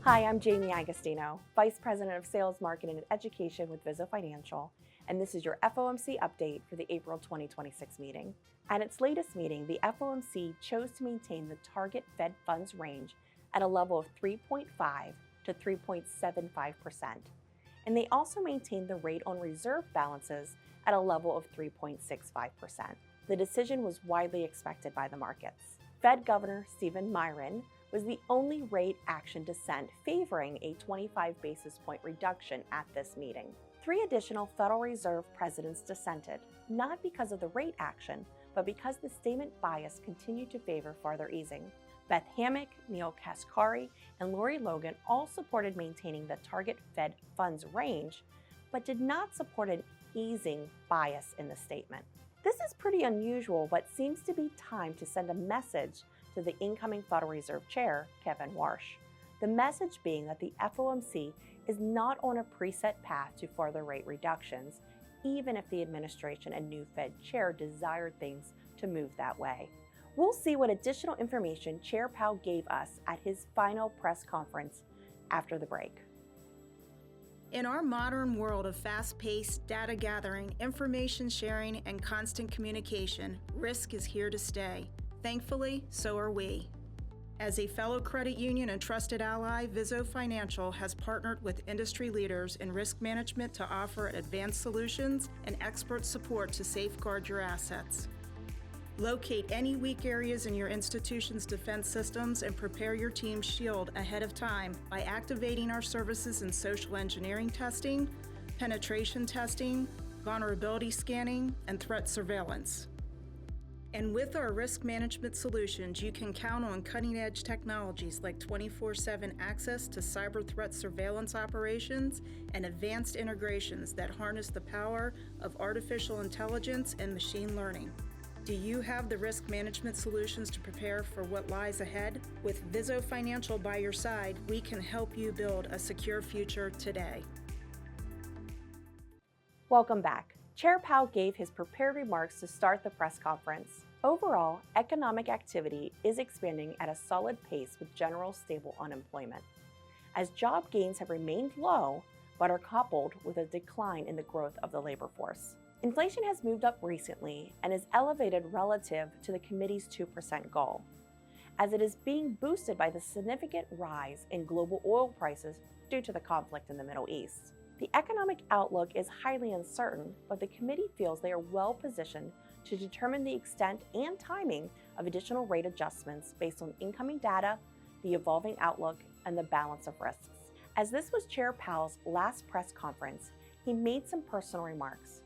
Hi, I'm Jaime Agostino, Vice President of Sales, Marketing, and Education with Vizo Financial, and this is your FOMC update for the April 2026 meeting. At its latest meeting, the FOMC chose to maintain the target Fed funds range at a level of 3.5 to 3.75%, and they also maintained the rate on reserve balances at a level of 3.65%. The decision was widely expected by the markets. Fed Governor Stephen Miron was the only rate action dissent favoring a 25 basis point reduction at this meeting. 3 additional Federal Reserve presidents dissented, not because of the rate action, but because the statement bias continued to favor farther easing. Beth Hammack, Neil Kashkari, and Lori Logan all supported maintaining the target Fed funds range, but did not support an easing bias in the statement. This is pretty unusual, but seems to be time to send a message to the incoming Federal Reserve Chair, Kevin Warsh. The message being that the FOMC is not on a preset path to further rate reductions, even if the administration and new Fed Chair desired things to move that way. We'll see what additional information Chair Powell gave us at his final press conference after the break. In our modern world of fast-paced data gathering, information sharing, and constant communication, risk is here to stay. Thankfully, so are we. As a fellow credit union and trusted ally, Vizo Financial has partnered with industry leaders in risk management to offer advanced solutions and expert support to safeguard your assets. Locate any weak areas in your institution's defense systems and prepare your team's shield ahead of time by activating our services in social engineering testing, penetration testing, vulnerability scanning, and threat surveillance. And with our risk management solutions, you can count on cutting-edge technologies like 24/7 access to cyber threat surveillance operations and advanced integrations that harness the power of artificial intelligence and machine learning. Do you have the risk management solutions to prepare for what lies ahead? With Vizo Financial by your side, we can help you build a secure future today. Welcome back. Chair Powell gave his prepared remarks to start the press conference. Overall, economic activity is expanding at a solid pace with general stable unemployment, as job gains have remained low but are coupled with a decline in the growth of the labor force. Inflation has moved up recently and is elevated relative to the committee's 2% goal, as it is being boosted by the significant rise in global oil prices due to the conflict in the Middle East. The economic outlook is highly uncertain, but the committee feels they are well positioned to determine the extent and timing of additional rate adjustments based on incoming data, the evolving outlook, and the balance of risks. As this was Chair Powell's last press conference, he made some personal remarks.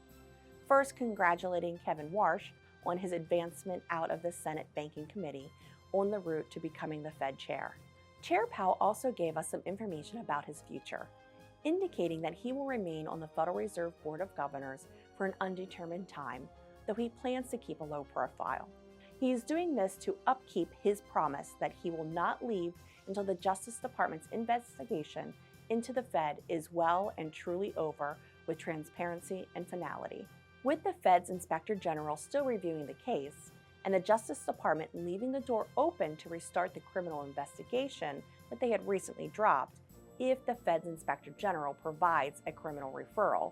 First, congratulating Kevin Warsh on his advancement out of the Senate Banking Committee on the route to becoming the Fed Chair. Chair Powell also gave us some information about his future, indicating that he will remain on the Federal Reserve Board of Governors for an undetermined time, though he plans to keep a low profile. He is doing this to upkeep his promise that he will not leave until the Justice Department's investigation into the Fed is well and truly over with transparency and finality. With the Fed's Inspector General still reviewing the case, and the Justice Department leaving the door open to restart the criminal investigation that they had recently dropped, if the Fed's Inspector General provides a criminal referral,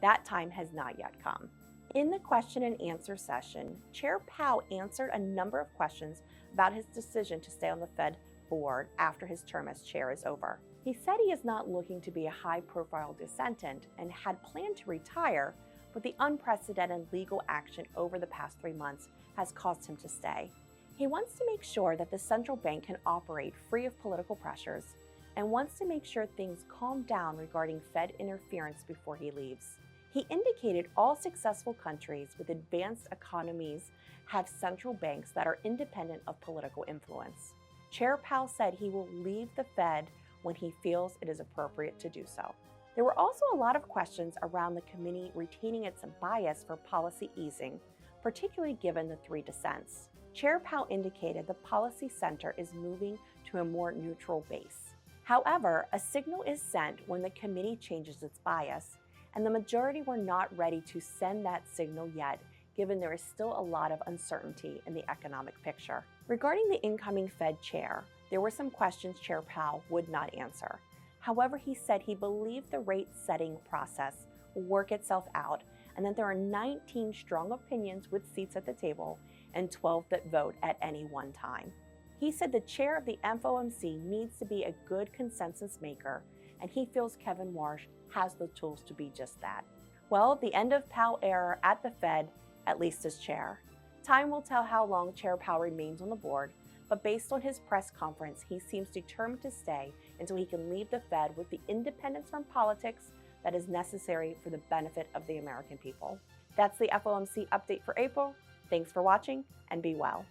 that time has not yet come. In the question and answer session, Chair Powell answered a number of questions about his decision to stay on the Fed board after his term as chair is over. He said he is not looking to be a high-profile dissentant and had planned to retire, but the unprecedented legal action over the past 3 months has caused him to stay. He wants to make sure that the central bank can operate free of political pressures and wants to make sure things calm down regarding Fed interference before he leaves. He indicated all successful countries with advanced economies have central banks that are independent of political influence. Chair Powell said he will leave the Fed when he feels it is appropriate to do so. There were also a lot of questions around the committee retaining its bias for policy easing, particularly given the 3 dissents. Chair Powell indicated the policy center is moving to a more neutral base. However, a signal is sent when the committee changes its bias, and the majority were not ready to send that signal yet, given there is still a lot of uncertainty in the economic picture. Regarding the incoming Fed chair, There were some questions Chair Powell would not answer. However, he said he believed the rate-setting process will work itself out and that there are 19 strong opinions with seats at the table and 12 that vote at any one time. He said the chair of the FOMC needs to be a good consensus maker, and he feels Kevin Warsh has the tools to be just that. Well, the end of Powell era at the Fed, at least as chair. Time will tell how long Chair Powell remains on the board, but based on his press conference, he seems determined to stay until he can leave the Fed with the independence from politics that is necessary for the benefit of the American people. That's the FOMC update for April. Thanks for watching, and be well.